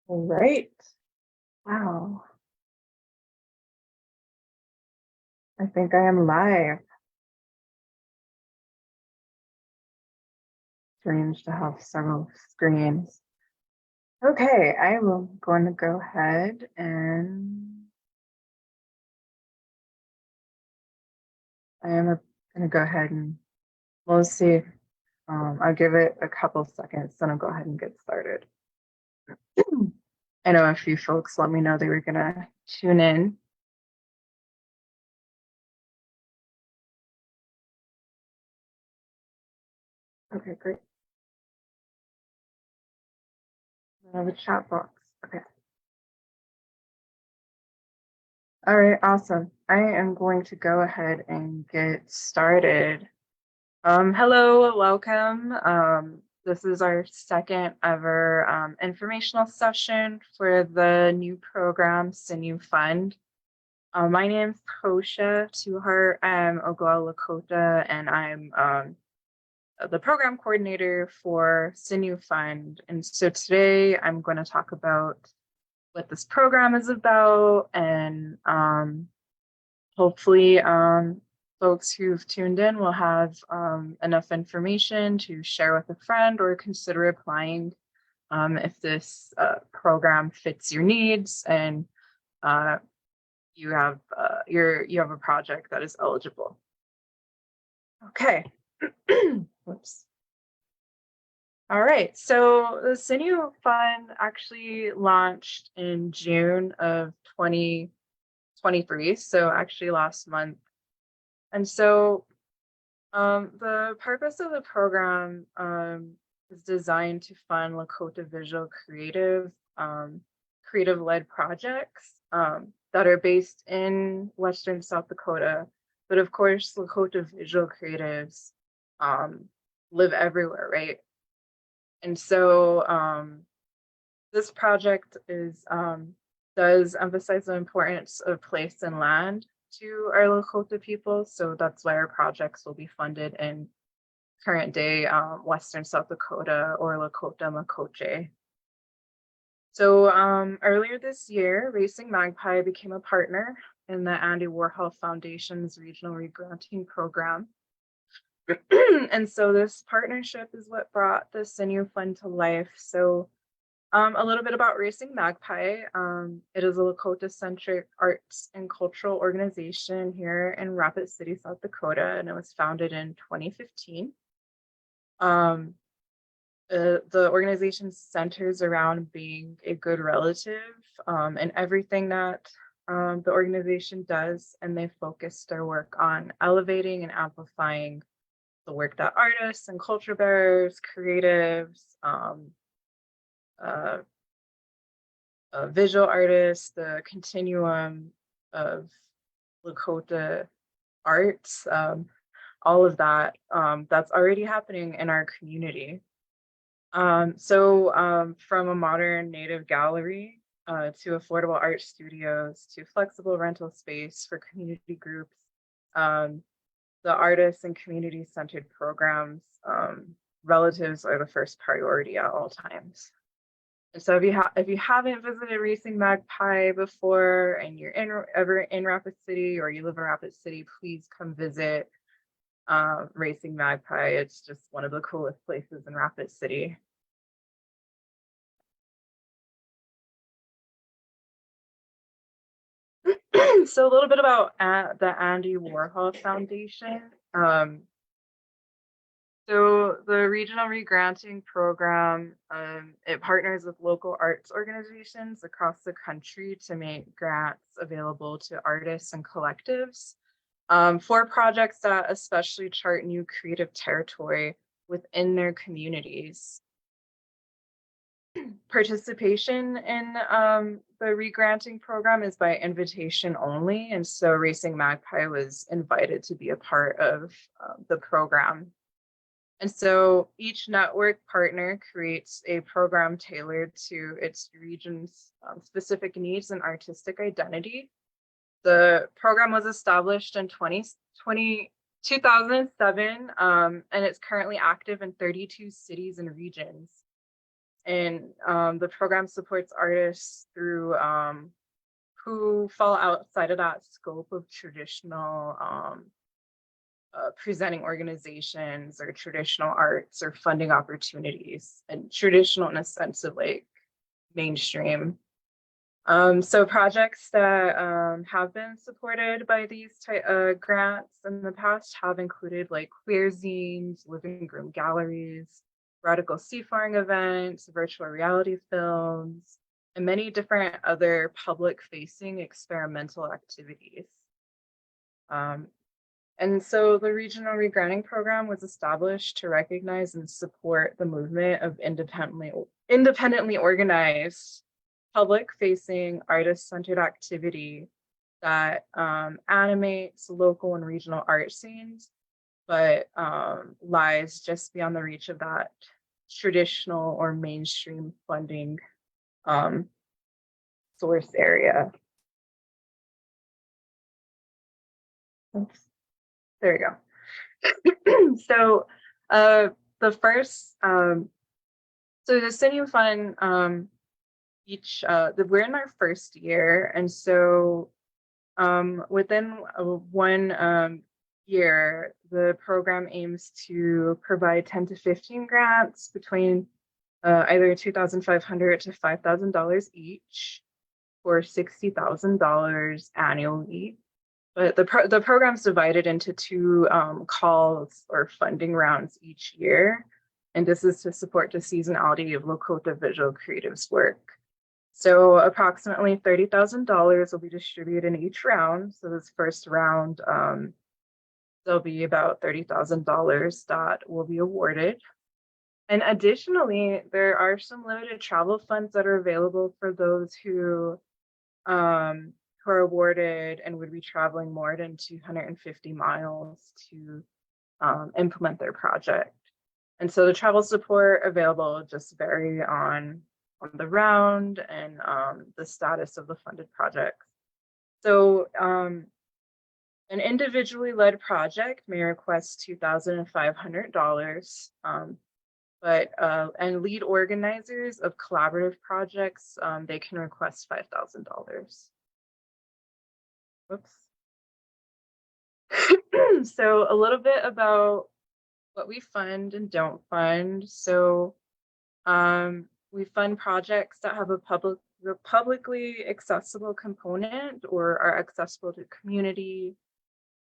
All right. Wow. I think I am live. Strange to have several screens. Okay, I am going to go ahead and I am going to go ahead and we'll see. I'll give it a couple seconds, then I'll go ahead and get started. I know a few folks let me know they were going to tune in. Okay, great. I have a chat box. Okay. All right, awesome. I am going to go ahead and get started. Hello, welcome. This is our second ever informational session for the new program, Sinew Fund. My name's Kosha Tuhart. I'm Oglala Lakota, and I'm the program coordinator for Sinew Fund. And so today I'm going to talk about what this program is about and hopefully folks who've tuned in will have enough information to share with a friend or consider applying if this program fits your needs and you have a project that is eligible. Okay. Whoops. All right, so the Sinew Fund actually launched in June of 2023, so actually last month. And so the purpose of the program is designed to fund Lakota visual creative-led projects that are based in Western South Dakota. But of course, Lakota visual creatives live everywhere, right? And so this project does emphasize the importance of place and land to our Lakota people. So that's why our projects will be funded in current day Western South Dakota or Lakota Makoche. So earlier this year, Racing Magpie became a partner in the Andy Warhol Foundation's regional regranting program. And so this partnership is what brought the Sinew Fund to life. So a little bit about Racing Magpie. It is a Lakota-centric arts and cultural organization here in Rapid City, South Dakota, and it was founded in 2015. The organization centers around being a good relative in everything that the organization does, and they focus their work on elevating and amplifying the work that artists and culture bearers, creatives, visual artists, the continuum of Lakota arts, all of that, that's already happening in our community. From a modern native gallery to affordable art studios to flexible rental space for community groups, the artists and community-centered programs, relatives are the first priority at all times. And so if you haven't visited Racing Magpie before and you're ever in Rapid City or you live in Rapid City, please come visit Racing Magpie. It's just one of the coolest places in Rapid City. So a little bit about the Andy Warhol Foundation. So the regional regranting program, it partners with local arts organizations across the country to make grants available to artists and collectives for projects that especially chart new creative territory within their communities. Participation in the regranting program is by invitation only, and so Racing Magpie was invited to be a part of the program. And so each network partner creates a program tailored to its region's specific needs and artistic identity. The program was established in 2007, and it's currently active in 32 cities and regions. And the program supports artists through who fall outside of that scope of traditional presenting organizations or traditional arts or funding opportunities, and traditional in a sense of like mainstream. So projects that have been supported by these grants in the past have included like queer zines, living room galleries, radical seafaring events, virtual reality films, and many different other public-facing experimental activities. And so the Regional Regranting Program was established to recognize and support the movement of independently organized, public-facing, artist-centered activity that animates local and regional art scenes, but lies just beyond the reach of that traditional or mainstream funding source area. Oops. There you go. So the first, so the Sinew Fund, we're in our first year, and so within one year, the program aims to provide 10 to 15 grants between either $2,500 to $5,000 each, or $60,000 annually. But the program's divided into two calls or funding rounds each year. And this is to support the seasonality of Lakota visual creatives work. So approximately $30,000 will be distributed in each round. So this first round, there'll be about $30,000 that will be awarded. And additionally, there are some limited travel funds that are available for those who are awarded and would be traveling more than 250 miles to implement their project. And so the travel support available just vary on the round and the status of the funded projects. So an individually led project may request $2,500, and lead organizers of collaborative projects, they can request $5,000. Whoops. So a little bit about what we fund and don't fund. So we fund projects that have a publicly accessible component or are accessible to community,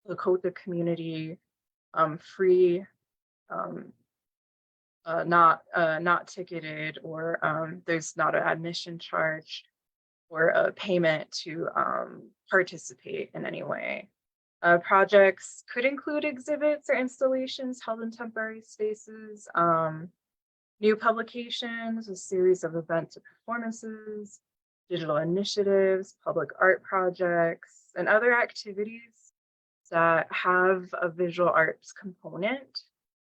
Lakota community, free, not ticketed, or there's not an admission charge or a payment to participate in any way. Projects could include exhibits or installations held in temporary spaces, new publications, a series of events or performances, digital initiatives, public art projects, and other activities that have a visual arts component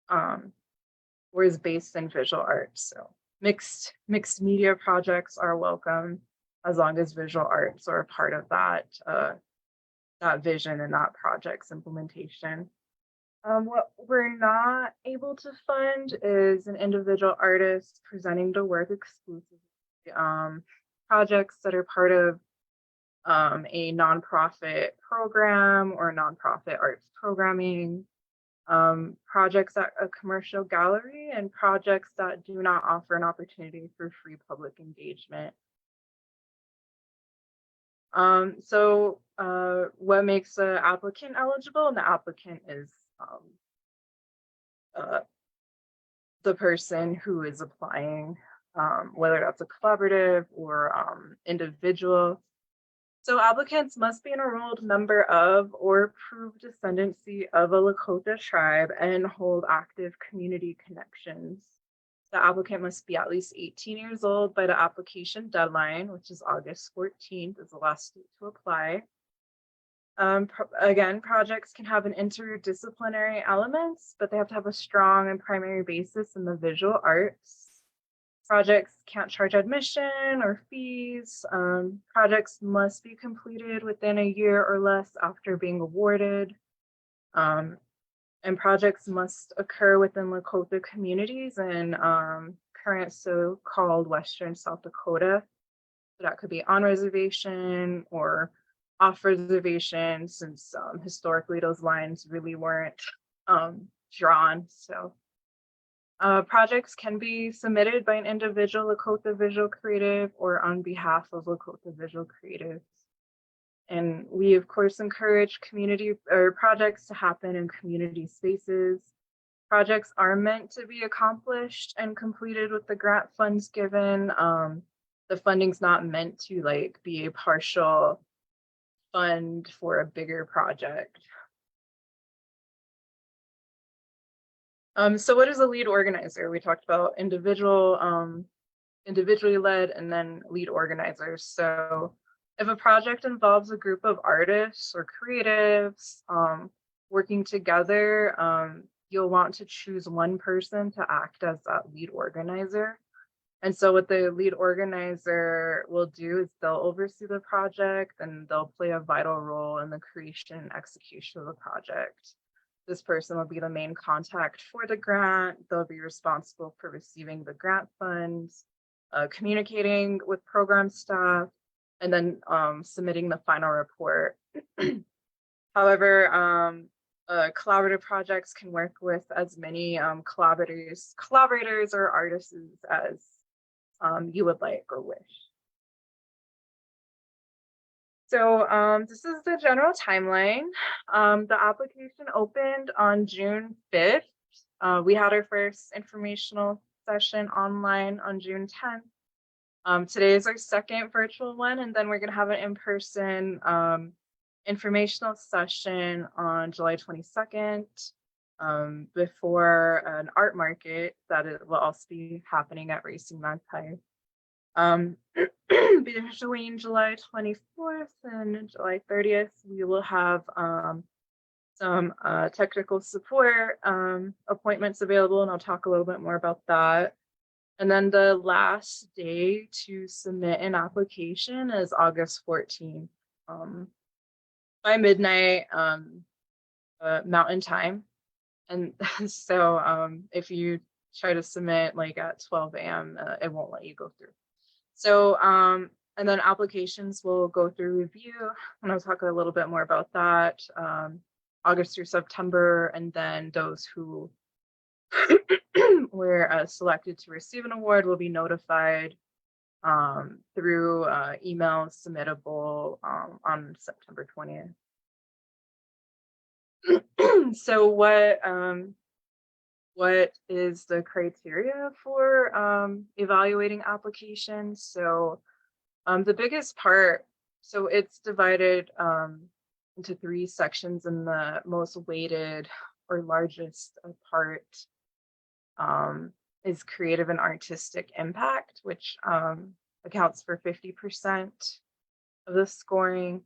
or is based in visual arts. So mixed media projects are welcome as long as visual arts are a part of that vision and that project's implementation. What we're not able to fund is an individual artist presenting the work exclusively. Projects that are part of a nonprofit program or nonprofit arts programming, projects at a commercial gallery, and projects that do not offer an opportunity for free public engagement. So what makes an applicant eligible? And the applicant is the person who is applying, whether that's a collaborative or individual. So applicants must be an enrolled member of or prove descendancy of a Lakota tribe and hold active community connections. The applicant must be at least 18 years old by the application deadline, which is August 14th is the last date to apply. Again, projects can have an interdisciplinary elements, but they have to have a strong and primary basis in the visual arts. Projects can't charge admission or fees. Projects must be completed within a year or less after being awarded. And projects must occur within Lakota communities and current so-called Western South Dakota. So that could be on reservation or off reservation, since historically those lines really weren't drawn. So projects can be submitted by an individual Lakota Visual Creative or on behalf of Lakota Visual Creatives. And we, of course, encourage community or projects to happen in community spaces. Projects are meant to be accomplished and completed with the grant funds given. The funding's not meant to like be a partial fund for a bigger project. So what is a lead organizer? We talked about individually led and then lead organizers. So if a project involves a group of artists or creatives working together, you'll want to choose one person to act as that lead organizer. And so what the lead organizer will do is they'll oversee the project and they'll play a vital role in the creation and execution of the project. This person will be the main contact for the grant. They'll be responsible for receiving the grant funds, communicating with program staff, and then submitting the final report. However, collaborative projects can work with as many collaborators or artists as you would like or wish. So this is the general timeline. The application opened on June 5th. We had our first informational session online on June 10th. Today is our second virtual one, and then we're going to have an in-person informational session on July 22nd before an art market that will also be happening at Racing Magpie. Between July 24th and July 30th, we will have some technical support appointments available, and I'll talk a little bit more about that. And then the last day to submit an application is August 14th by midnight Mountain Time. And so if you try to submit like at 12 a.m., it won't let you go through. So, and then applications will go through review, and I'll talk a little bit more about that, August through September, and then those who were selected to receive an award will be notified through email submittable on September 20th. So what is the criteria for evaluating applications? So the biggest part, so it's divided into 3 sections, and the most weighted or largest part is creative and artistic impact, which accounts for 50% of the scoring.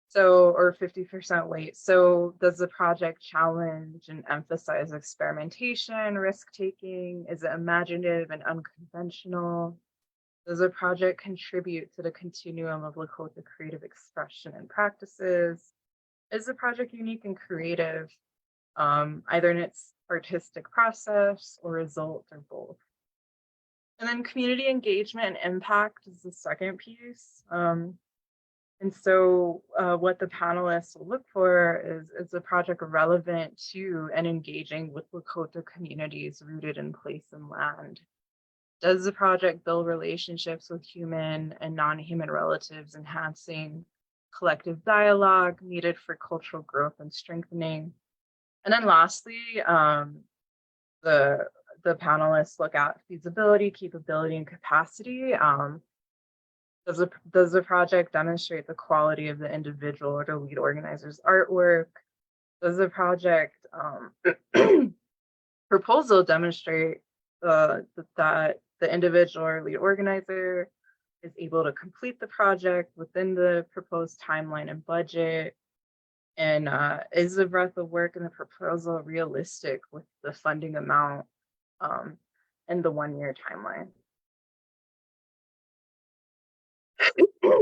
So, or 50% weight. So does the project challenge and emphasize experimentation, risk-taking? Is it imaginative and unconventional? Does the project contribute to the continuum of Lakota creative expression and practices? Is the project unique and creative, either in its artistic process or result or both? And then community engagement and impact is the second piece. And so what the panelists will look for is the project relevant to and engaging with Lakota communities rooted in place and land? Does the project build relationships with human and non-human relatives, enhancing collective dialogue needed for cultural growth and strengthening? And then lastly, the panelists look at feasibility, capability, and capacity. Does the project demonstrate the quality of the individual or the lead organizer's artwork? Does the project proposal demonstrate that the individual or lead organizer is able to complete the project within the proposed timeline and budget? And is the breadth of work in the proposal realistic with the funding amount and the 1-year timeline?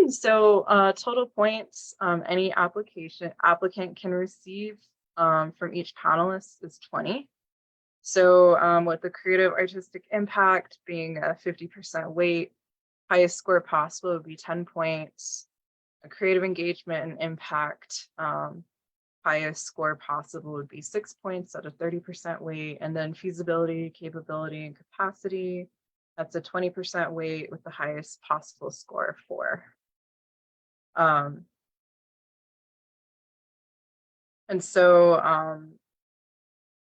So total points any applicant can receive from each panelist is 20. So with the creative artistic impact being a 50% weight, highest score possible would be 10 points. A creative engagement and impact, highest score possible would be 6 points at a 30% weight. And then feasibility, capability, and capacity, that's a 20% weight with the highest possible score of 4. And so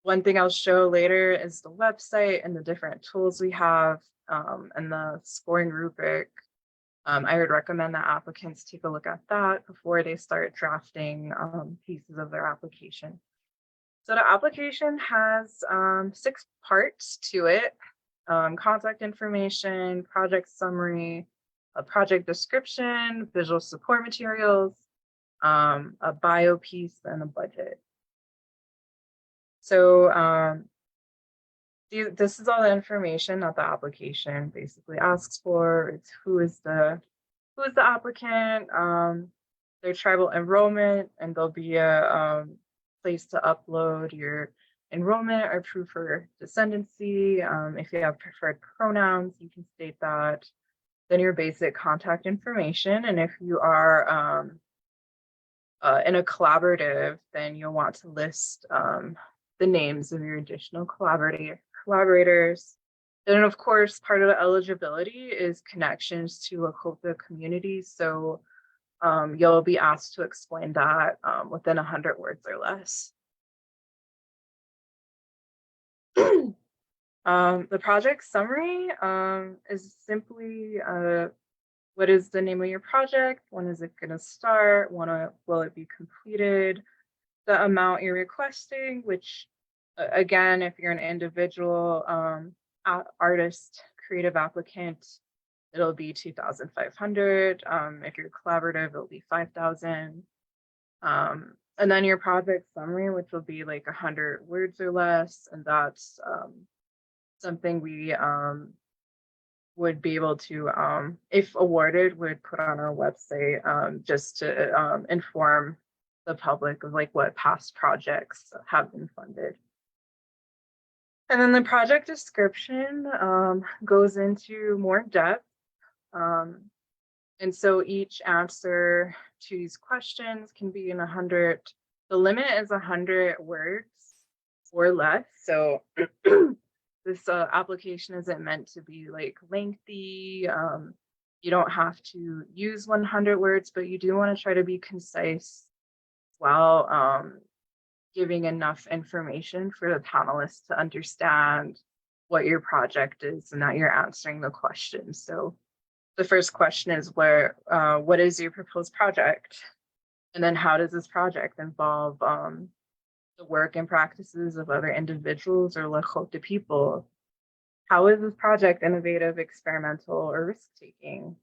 one thing I'll show later is the website and the different tools we have, and the scoring rubric. I would recommend that applicants take a look at that before they start drafting pieces of their application. So the application has 6 parts to it: contact information, project summary, a project description, visual support materials, a bio piece, and a budget. So this is all the information that the application basically asks for. It's who is the applicant, their tribal enrollment, and there'll be a place to upload your enrollment or proof for descendancy. If you have preferred pronouns, you can state that. Then your basic contact information, and if you are in a collaborative, then you'll want to list the names of your additional collaborators. Then, of course, part of the eligibility is connections to Lakota communities. So you'll be asked to explain that within 100 words or less. The project summary is simply what is the name of your project? When is it going to start? Will it be completed? The amount you're requesting, which again, if you're an individual artist, creative applicant, it'll be 2,500. If you're collaborative, it'll be 5,000. And then your project summary, which will be like 100 words or less, and that's something we would be able to, if awarded, would put on our website just to inform the public of like what past projects have been funded. And then the project description goes into more depth. And so each answer to these questions can be in 100. The limit is 100 words or less. So this application isn't meant to be like lengthy. You don't have to use 100 words, but you do want to try to be concise while giving enough information for the panelists to understand what your project is and that you're answering the questions. So the first question is what is your proposed project? And then how does this project involve the work and practices of other individuals or Lakota people? How is this project innovative, experimental, or risk-taking?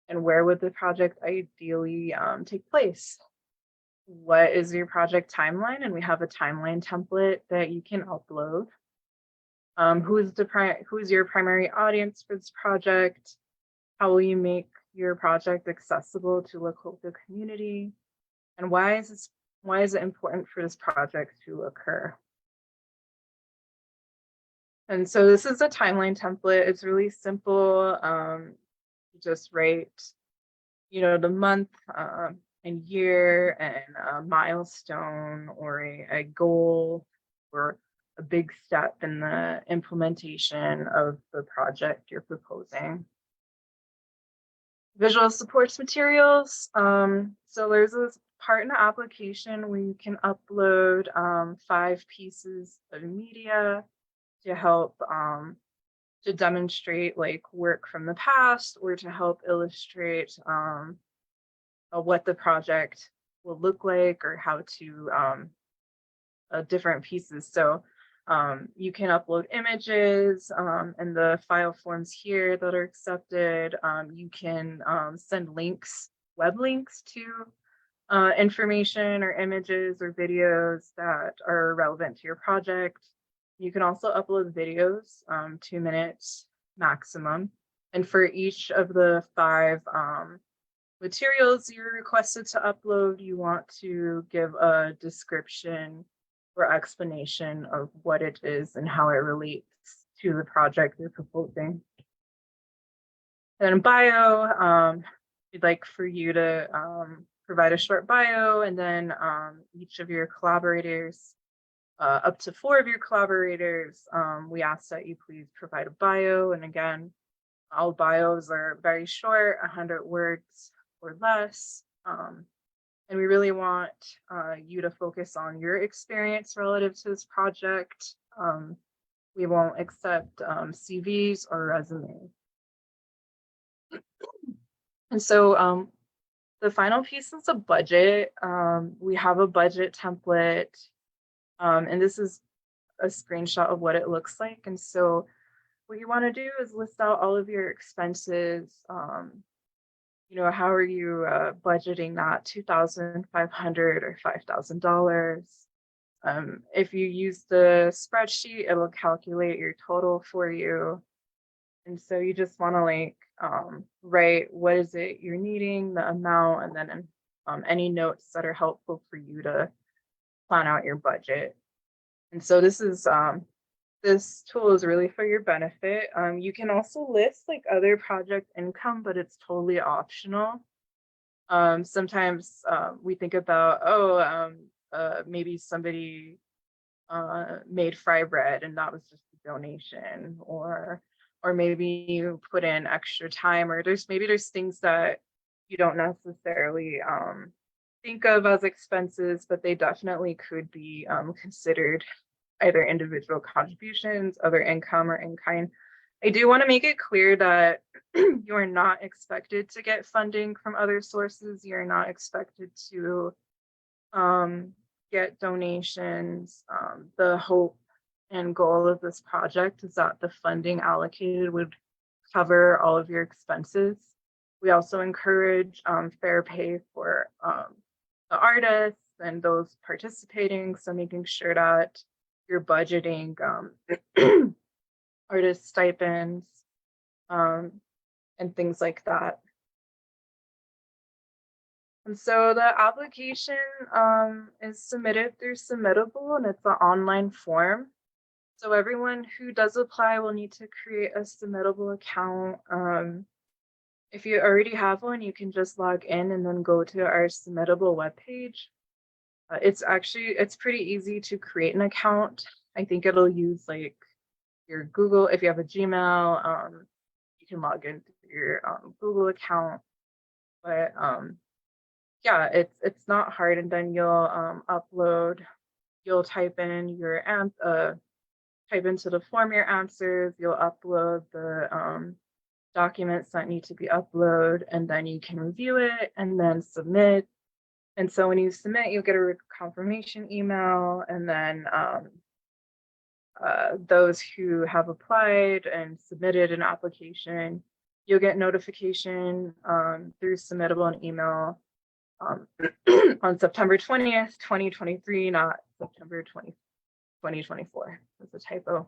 And where would the project ideally take place? What is your project timeline? And we have a timeline template that you can upload. Who is your primary audience for this project? How will you make your project accessible to Lakota community? And why is it important for this project to occur? And so this is a timeline template. It's really simple. Just write, the month and year and a milestone or a goal or a big step in the implementation of the project you're proposing. Visual supports materials. So there's this part in the application where you can upload 5 pieces of media to help to demonstrate like work from the past or to help illustrate what the project will look like or how to different pieces. So you can upload images and the file forms here that are accepted. You can send links, web links to information or images or videos that are relevant to your project. You can also upload videos, 2 minutes maximum. And for each of the 5 materials you're requested to upload, you want to give a description or explanation of what it is and how it relates to the project you're proposing. And in bio, we'd like for you to provide a short bio, and then each of your collaborators, up to 4 of your collaborators, we ask that you please provide a bio. And again, all bios are very short, 100 words or less. And we really want you to focus on your experience relative to this project. We won't accept CVs or resumes. And so the final piece is a budget. We have a budget template, and this is a screenshot of what it looks like. And so what you want to do is list out all of your expenses. How are you budgeting that $2,500 or $5,000? If you use the spreadsheet, it'll calculate your total for you. And so you just want to write what is it you're needing, the amount, and then any notes that are helpful for you to plan out your budget. And so this tool is really for your benefit. You can also list other project income, but it's totally optional. Sometimes we think about, maybe somebody made fry bread and that was just a donation, or maybe you put in extra time, or there's things that you don't necessarily think of as expenses, but they definitely could be considered either individual contributions, other income, or in kind. I do want to make it clear that you are not expected to get funding from other sources. You're not expected to get donations. The hope and goal of this project is that the funding allocated would cover all of your expenses. We also encourage fair pay for the artists and those participating, so making sure that you're budgeting artist stipends and things like that. And so the application is submitted through Submittable, and it's an online form. So everyone who does apply will need to create a Submittable account. If you already have one, you can just log in and then go to our Submittable webpage. It's pretty easy to create an account. I think it'll use your Google. If you have a Gmail, you can log into your Google account. But yeah, it's not hard. And then you'll type in type into the form your answers. You'll upload the documents that need to be uploaded, and then you can review it and then submit. And so when you submit, you'll get a confirmation email, and then those who have applied and submitted an application, you'll get notification through Submittable and email on September 20th, 2023, not September 2024. That's a typo.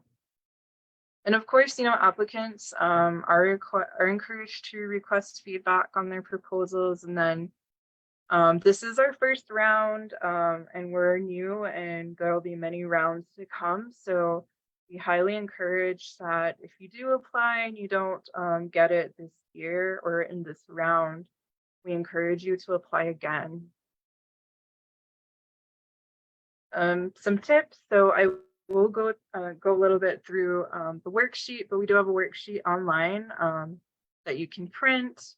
And of course, applicants are encouraged to request feedback on their proposals. And then this is our first round, and we're new, and there'll be many rounds to come. So we highly encourage that if you do apply and you don't get it this year or in this round, we encourage you to apply again. Some tips. So I will go a little bit through the worksheet, but we do have a worksheet online that you can print.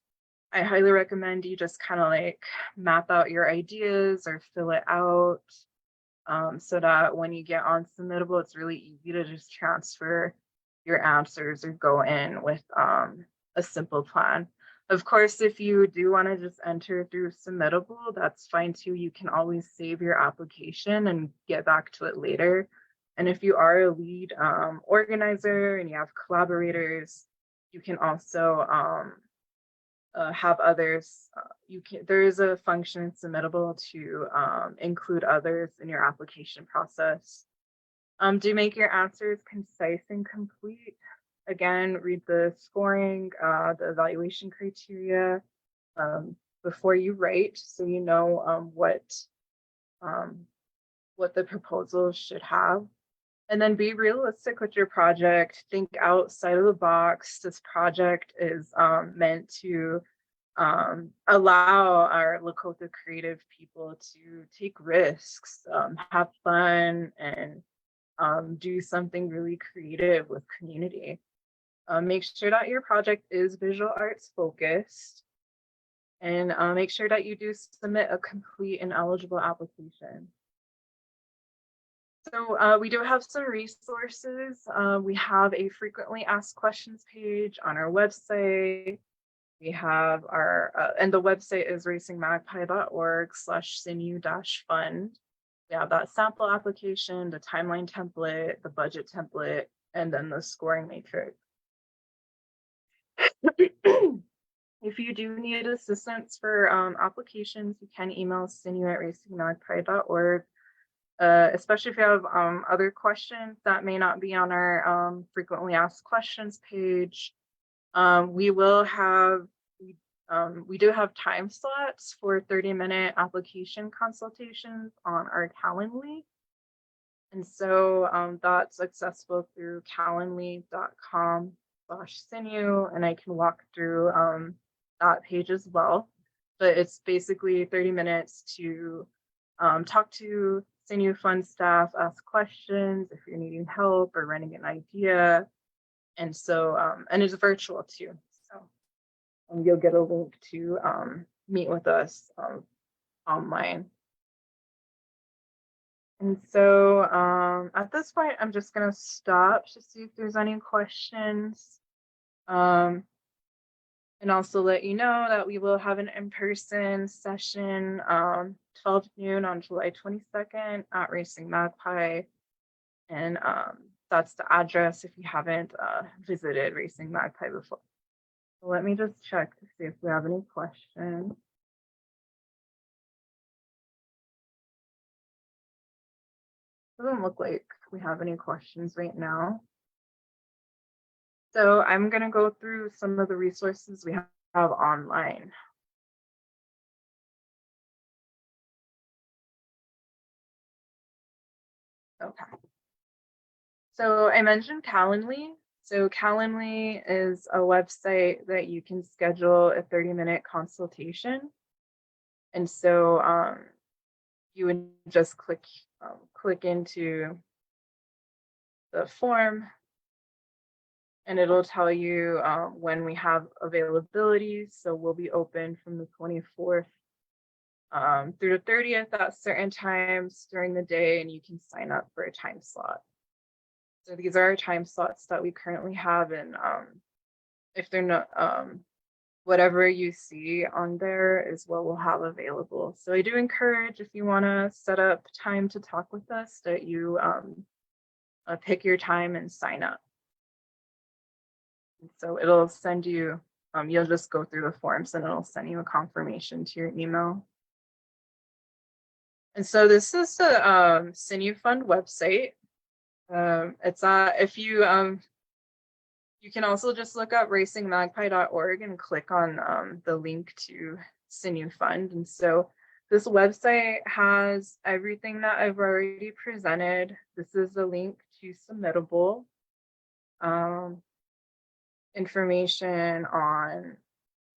I highly recommend you just kind of map out your ideas or fill it out so that when you get on Submittable, it's really easy to just transfer your answers or go in with a simple plan. Of course, if you do want to just enter through Submittable, that's fine too. You can always save your application and get back to it later. And if you are a lead organizer and you have collaborators, you can also have others. There is a function in Submittable to include others in your application process. Do make your answers concise and complete. Again, read the scoring, the evaluation criteria before you write, so you know what what the proposal should have. And then be realistic with your project. Think outside of the box. This project is meant to allow our Lakota creative people to take risks, have fun, and do something really creative with community. Make sure that your project is visual arts focused, and make sure that you do submit a complete and eligible application. So we do have some resources. We have a frequently asked questions page on our website. We have our, and the website is racingmagpie.org/sinew-fund. We have that sample application, the timeline template, the budget template, and then the scoring matrix. If you do need assistance for applications, you can email sinew@racingmagpie.org. Especially if you have other questions that may not be on our frequently asked questions page. We do have time slots for 30-minute application consultations on our Calendly. And so that's accessible through calendly.com/Sinew, and I can walk through that page as well. But it's basically 30 minutes to talk to Sinew Fund staff, ask questions if you're needing help or running an idea. And so, and it's virtual too. So you'll get a link to meet with us online. And so at this point, I'm just going to stop to see if there's any questions. And also let you know that we will have an in-person session 12 noon on July 22nd at Racing Magpie. And that's the address if you haven't visited Racing Magpie before. So let me just check to see if we have any questions. Doesn't look like we have any questions right now. So I'm going to go through some of the resources we have online. Okay. So I mentioned Calendly. So Calendly is a website that you can schedule a 30-minute consultation. And so you would just click into the form, and it'll tell you when we have availability. So we'll be open from the 24th through the 30th at certain times during the day, and you can sign up for a time slot. So these are our time slots that we currently have, and if they're not, whatever you see on there is what we'll have available. So I do encourage, if you want to set up time to talk with us, that you pick your time and sign up. And so it'll send you, you'll just go through the forms and it'll send you a confirmation to your email. And so this is the Sinew Fund website. It's if you can also just look up racingmagpie.org and click on the link to Sinew Fund. And so this website has everything that I've already presented. This is the link to Submittable. Information on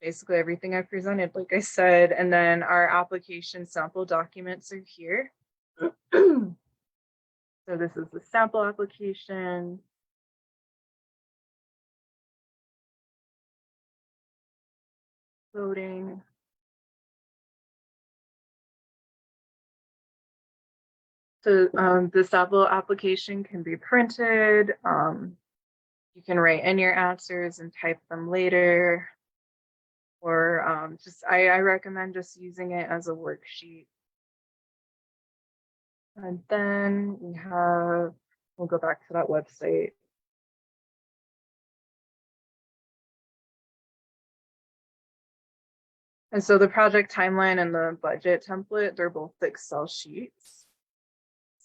basically everything I presented, like I said, and then our application sample documents are here. So this is the sample application. Loading. So the sample application can be printed. You can write in your answers and type them later. Or I recommend just using it as a worksheet. And then we'll go back to that website. And so the project timeline and the budget template, they're both Excel sheets.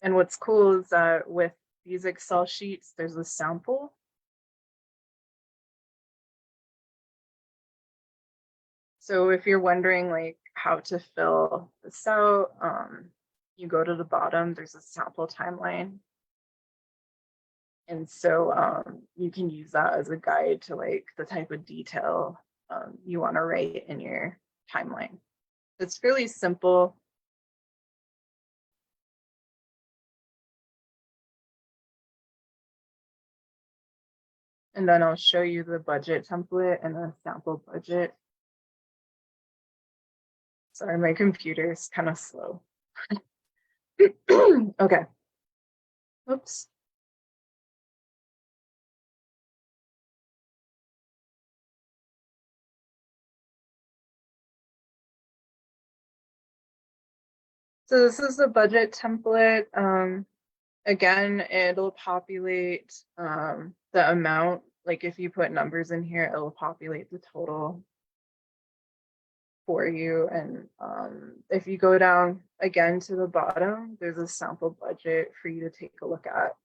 And what's cool is that with these Excel sheets, there's a sample. So if you're wondering like how to fill this out, you go to the bottom, there's a sample timeline. And so you can use that as a guide to like the type of detail you want to write in your timeline. It's really simple. And then I'll show you the budget template and the sample budget. Sorry, my computer is kind of slow. Okay. Oops. So this is the budget template. Again, it'll populate the amount. Like if you put numbers in here, it'll populate the total for you. And if you go down again to the bottom, there's a sample budget for you to take a look at.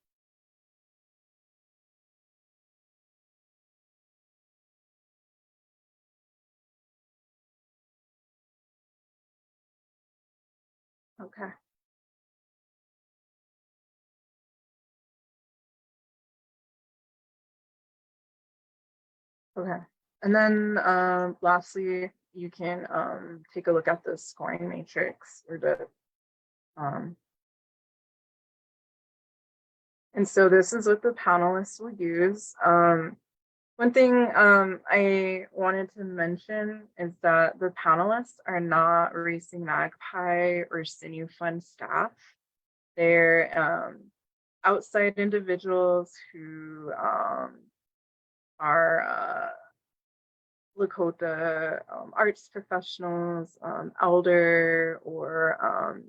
Okay. Okay. And then lastly, you can take a look at the scoring matrix or the and so this is what the panelists will use. One thing I wanted to mention is that the panelists are not Racing Magpie or Sinew Fund staff. They're outside individuals who are Lakota arts professionals, elder, or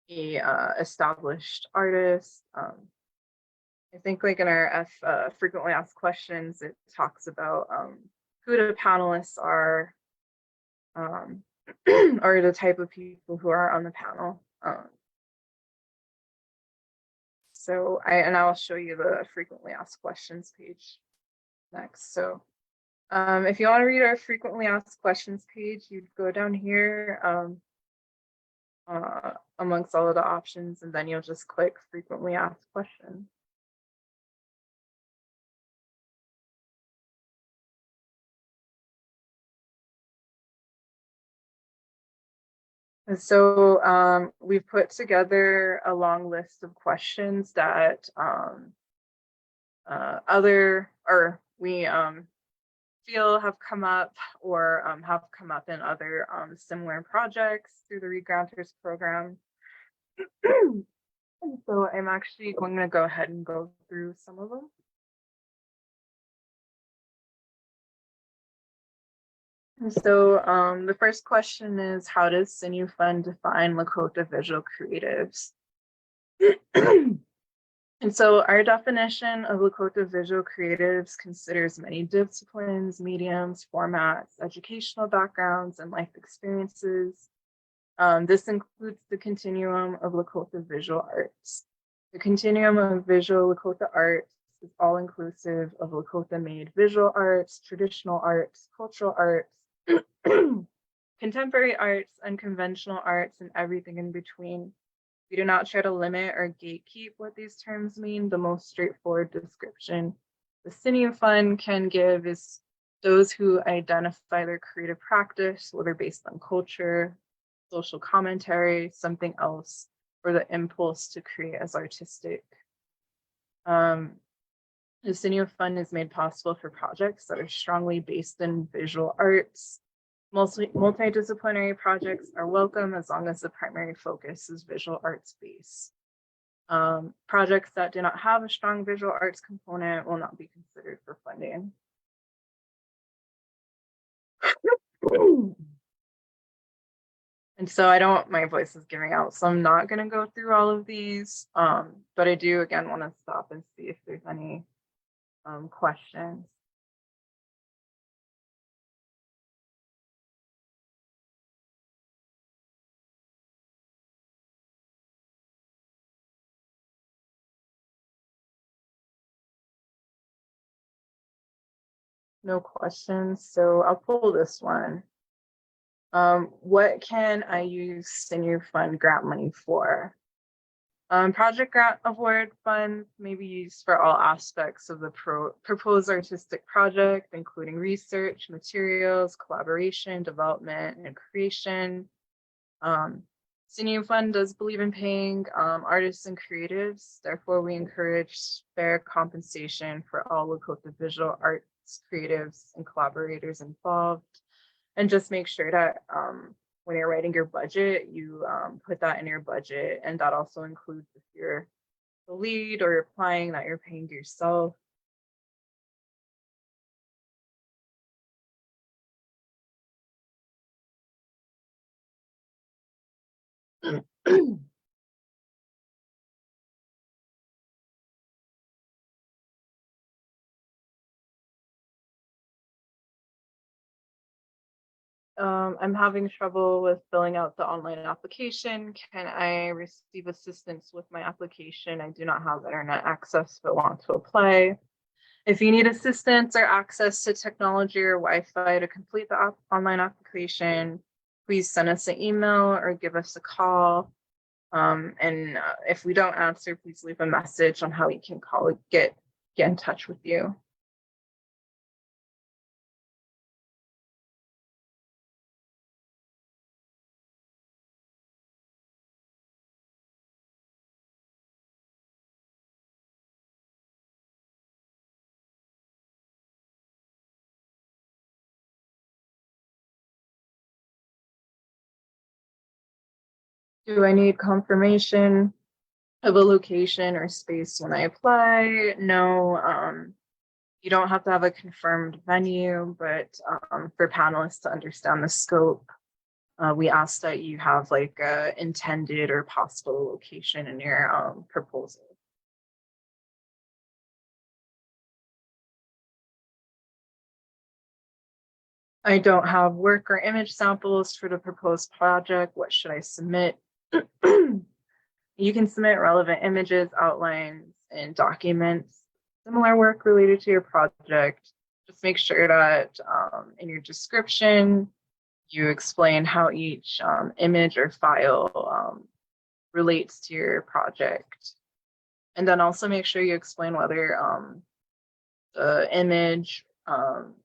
a established artist. I think like in our frequently asked questions, it talks about who the panelists are, or the type of people who are on the panel. So I'll show you the frequently asked questions page next. So if you want to read our frequently asked questions page, you'd go down here amongst all of the options, and then you'll just click frequently asked questions. And so we've put together a long list of questions that we feel have come up or have come up in other similar projects through the Regranters program. And so I'm actually going to go ahead and go through some of them. And so the first question is, how does Sinew Fund define Lakota visual creatives? And so our definition of Lakota visual creatives considers many disciplines, mediums, formats, educational backgrounds, and life experiences. This includes the continuum of Lakota visual arts. The continuum of visual Lakota arts is all inclusive of Lakota-made visual arts, traditional arts, cultural arts, contemporary arts, unconventional arts, and everything in between. We do not try to limit or gatekeep what these terms mean. The most straightforward description the Sinew Fund can give is those who identify their creative practice, whether based on culture, social commentary, something else, or the impulse to create as artistic. The Sinew Fund is made possible for projects that are strongly based in visual arts. Multidisciplinary projects are welcome as long as the primary focus is visual arts based. Projects that do not have a strong visual arts component will not be considered for funding. And so my voice is giving out, so I'm not going to go through all of these, but I do again want to stop and see if there's any questions. No questions, so I'll pull this one. What can I use Sinew Fund grant money for? Project grant award funds may be used for all aspects of the proposed artistic project, including research, materials, collaboration, development, and creation. Sinew Fund does believe in paying artists and creatives. Therefore, we encourage fair compensation for all Lakota visual arts creatives and collaborators involved. And just make sure that when you're writing your budget, you put that in your budget. And that also includes if you're the lead or you're applying that you're paying yourself. I'm having trouble with filling out the online application. Can I receive assistance with my application? I do not have internet access but want to apply. If you need assistance or access to technology or Wi-Fi to complete the online application, please send us an email or give us a call. And if we don't answer, please leave a message on how we can get in touch with you. Do I need confirmation of a location or space when I apply? No, you don't have to have a confirmed venue, but for panelists to understand the scope, we ask that you have like a intended or possible location in your proposal. I don't have work or image samples for the proposed project. What should I submit? You can submit relevant images, outlines, and documents. Similar work related to your project. Just make sure that in your description, you explain how each image or file relates to your project. And then also make sure you explain whether the image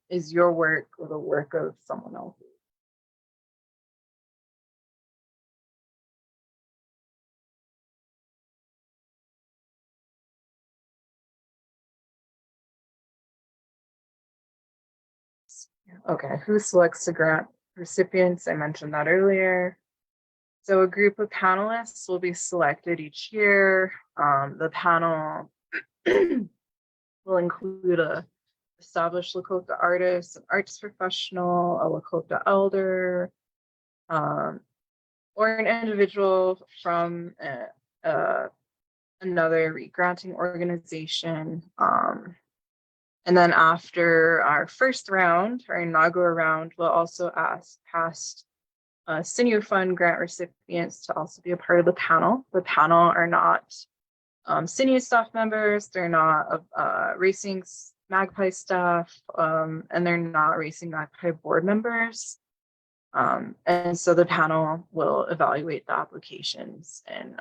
is your work or the work of someone else. Okay, who selects the grant recipients? I mentioned that earlier. So a group of panelists will be selected each year. The panel will include a established Lakota artist, an arts professional, a Lakota elder, or an individual from another granting organization. And then after our first round, our inaugural round, we'll also ask past Sinew Fund grant recipients to also be a part of the panel. The panel are not Sinew staff members, they're not Racing Magpie staff, and they're not Racing Magpie board members. And so the panel will evaluate the applications and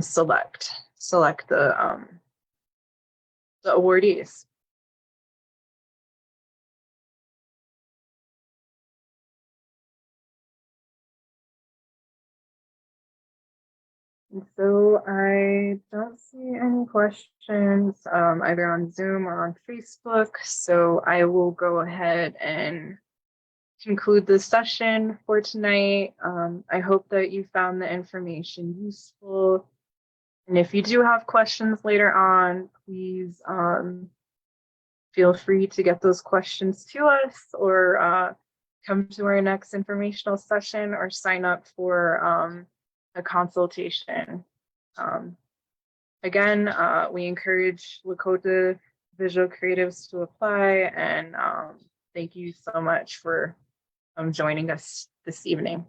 select the awardees. And so I don't see any questions either on Zoom or on Facebook. So I will go ahead and conclude the session for tonight. I hope that you found the information useful. And if you do have questions later on, please feel free to get those questions to us or come to our next informational session or sign up for a consultation. Again, we encourage Lakota visual creatives to apply, and thank you so much for joining us this evening.